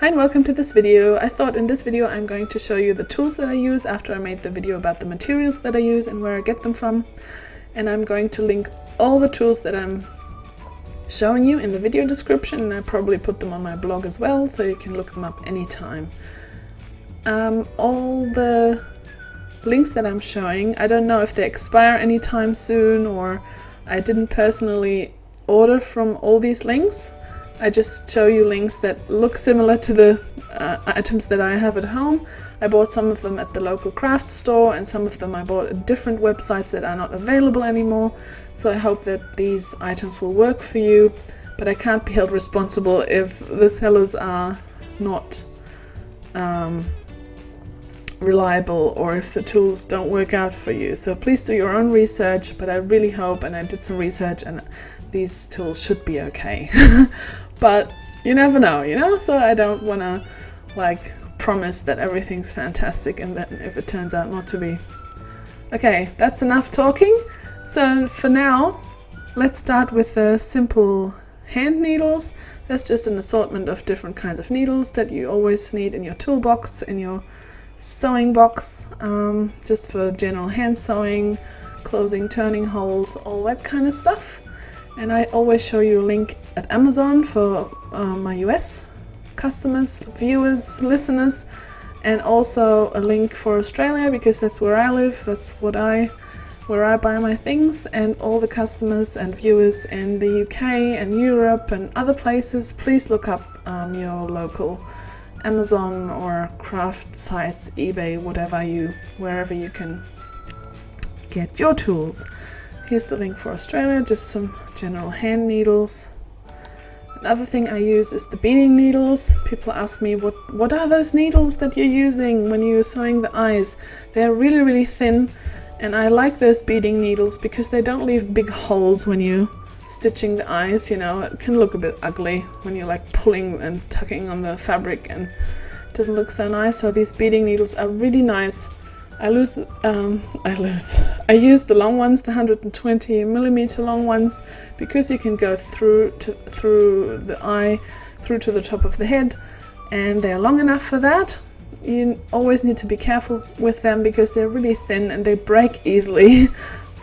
Hi and welcome to this video. I thought in this video I'm going to show you the tools that I use after I made the video about the materials that I use and where I get them from. And I'm going to link all the tools that I'm showing you in the video description, and I probably put them on my blog as well, so you can look them up anytime. All the links that I'm showing, I don't know if they expire anytime soon, or I didn't personally order from all these links. I just show you links that look similar to the items that I have at home. I bought some of them at the local craft store, and some of them I bought at different websites that are not available anymore. So I hope that these items will work for you, but I can't be held responsible if the sellers are not reliable, or if the tools don't work out for you. So please do your own research, but I really hope, and I did some research, and these tools should be okay. But you never know, so I don't want to promise that everything's fantastic and then if it turns out not to be. Okay, that's enough talking. So for now, let's start with the simple hand needles. There's just an assortment of different kinds of needles that you always need in your toolbox, in your sewing box, just for general hand sewing, closing, turning holes, all that kind of stuff. And I always show you a link at Amazon for my US customers, viewers, listeners, and also a link for Australia, because that's where I live, that's where I buy my things. And all the customers and viewers in the UK and Europe and other places, please look up your local Amazon or craft sites, eBay, wherever you can get your tools. Here's the link for Australia, just some general hand needles. Another thing I use is the beading needles. People ask me, what are those needles that you're using when you're sewing the eyes? They're really, really thin, and I like those beading needles because they don't leave big holes when you're stitching the eyes. It can look a bit ugly when you're pulling and tucking on the fabric, and it doesn't look so nice. So these beading needles are really nice. I use the long ones, the 120mm long ones, because you can go through the eye, through to the top of the head, and they're long enough for that. You always need to be careful with them because they're really thin and they break easily.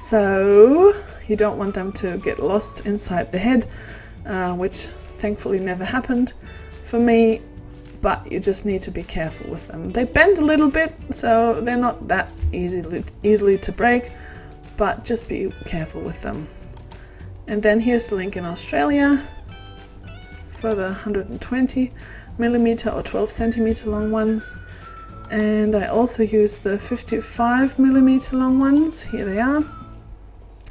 So you don't want them to get lost inside the head, which thankfully never happened for me. But you just need to be careful with them. They bend a little bit, so they're not that easily to break, but just be careful with them. And then here's the link in Australia for the 120mm or 12cm long ones. And I also use the 55mm long ones. Here they are,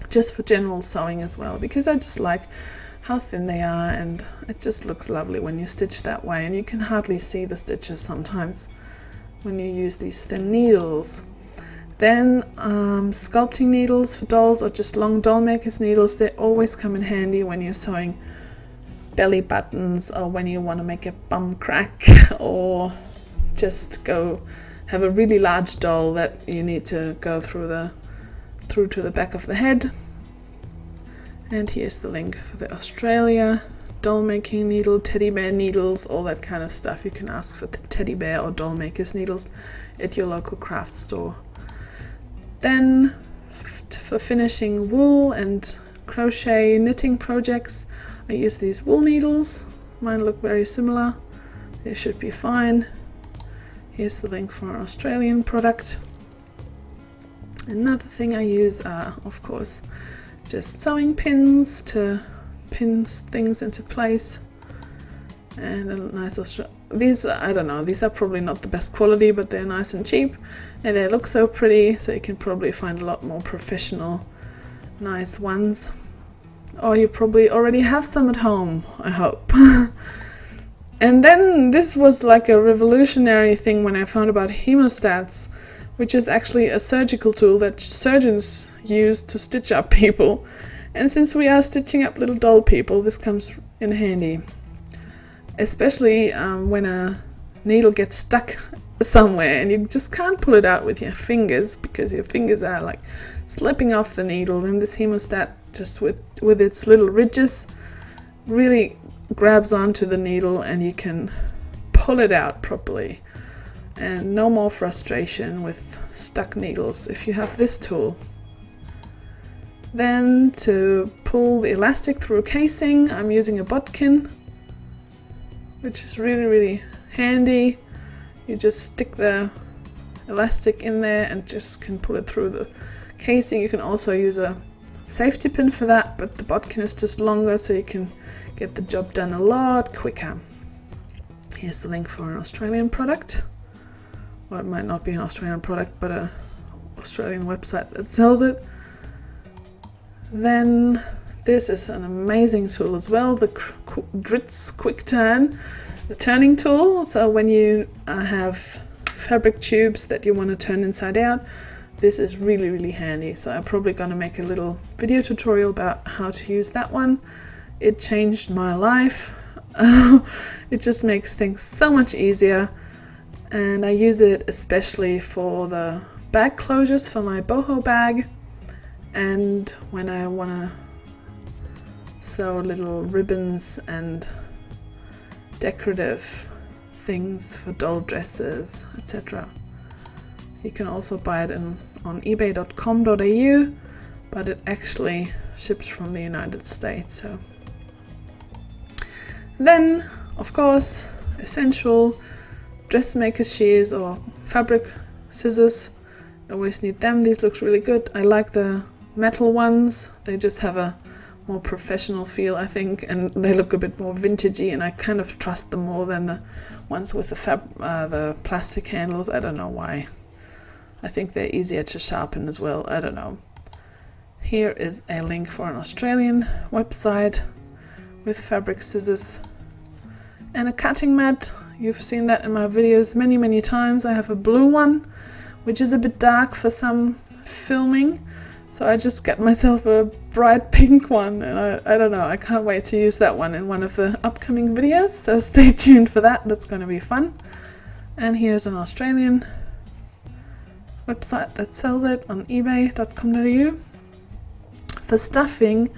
just for general sewing as well, because I just like how thin they are, and it just looks lovely when you stitch that way, and you can hardly see the stitches sometimes when you use these thin needles. Then sculpting needles for dolls, or just long doll makers needles, they always come in handy when you're sewing belly buttons, or when you want to make a bum crack, or just go have a really large doll that you need to go through to the back of the head. And here's the link for the Australia doll making needle, teddy bear needles, all that kind of stuff. You can ask for the teddy bear or doll makers needles at your local craft store. Then for finishing wool and crochet knitting projects, I use these wool needles. Mine look very similar. They should be fine. Here's the link for an Australian product. Another thing I use are, of course, just sewing pins to pin things into place. And a nice these are probably not the best quality, but they're nice and cheap, and they look so pretty, so you can probably find a lot more professional nice ones, or you probably already have some at home, I hope. And then this was like a revolutionary thing when I found about Hemostats, which is actually a surgical tool that surgeons use to stitch up people. And since we are stitching up little doll people, this comes in handy. Especially when a needle gets stuck somewhere and you just can't pull it out with your fingers because your fingers are slipping off the needle. And this hemostat, just with its little ridges, really grabs onto the needle, and you can pull pull it out properly. And no more frustration with stuck needles if you have this tool. Then to pull the elastic through casing, I'm using a bodkin, which is really handy. You just stick the elastic in there and just can pull it through the casing. You can also use a safety pin for that, but the bodkin is just longer, so you can get the job done a lot quicker. Here's the link for an Australian product. Well, it might not be an Australian product, but an Australian website that sells it. Then this is an amazing tool as well, the Dritz Quick Turn, the turning tool. So when you have fabric tubes that you want to turn inside out, this is really handy. So I'm probably going to make a little video tutorial about how to use that one. It changed my life. It just makes things so much easier, and I use it especially for the bag closures for my boho bag, and when I want to sew little ribbons and decorative things for doll dresses, etc. You can also buy it on ebay.com.au, but it actually ships from the United States. So then, of course, essential dressmaker shears or fabric scissors. Always need them. These look really good. I like the metal ones. They just have a more professional feel, I think, and they look a bit more vintagey, and I kind of trust them more than the ones with the plastic handles. I don't know why. I think they're easier to sharpen as well. I don't know. Here is a link for an Australian website with fabric scissors and a cutting mat. You've seen that in my videos many times. I have a blue one, which is a bit dark for some filming, so I just got myself a bright pink one, and I don't know, I can't wait to use that one in one of the upcoming videos, so stay tuned for that. That's going to be fun. And here's an Australian website that sells it on ebay.com.au. For stuffing,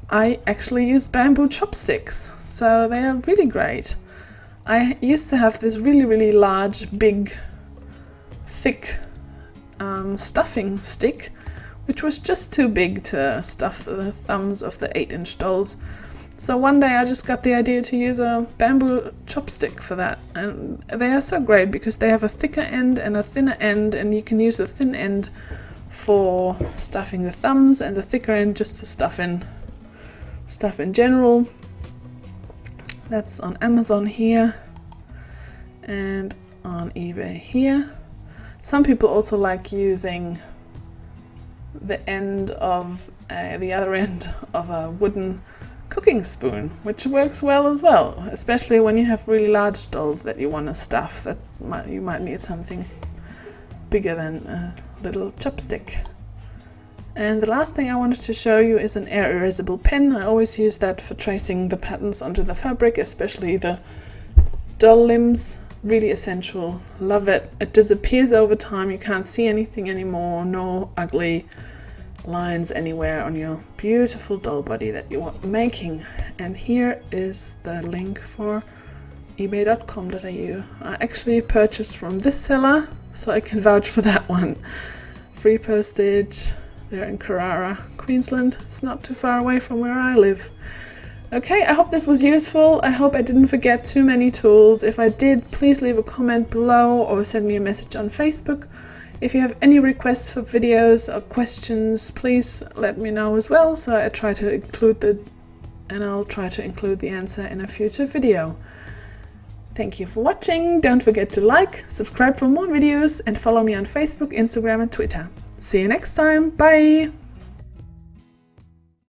I actually use bamboo chopsticks, so they are really great. I used to have this really large, big, thick stuffing stick, which was just too big to stuff the thumbs of the 8-inch dolls. So one day I just got the idea to use a bamboo chopstick for that, and they are so great because they have a thicker end and a thinner end, and you can use the thin end for stuffing the thumbs and the thicker end just to stuff in stuff in general. That's on Amazon here and on eBay here. Some people also like using the end of the other end of a wooden cooking spoon, which works well as well, especially when you have really large dolls that you want to stuff. You might need something bigger than a little chopstick. And the last thing I wanted to show you is an Irreversible Pin. I always use that for tracing the patterns onto the fabric, especially the doll limbs. Really essential. Love it. It disappears over time. You can't see anything anymore. No ugly lines anywhere on your beautiful doll body that you are making. And here is the link for ebay.com.au. I actually purchased from this seller, so I can vouch for that one. Free postage. They're in Carrara, Queensland. It's not too far away from where I live. Okay, I hope this was useful. I hope I didn't forget too many tools. If I did, please leave a comment below or send me a message on Facebook. If you have any requests for videos or questions, please let me know as well, so I'll try to include the answer in a future video. Thank you for watching. Don't forget to like, subscribe for more videos, and follow me on Facebook, Instagram and Twitter. See you next time. Bye!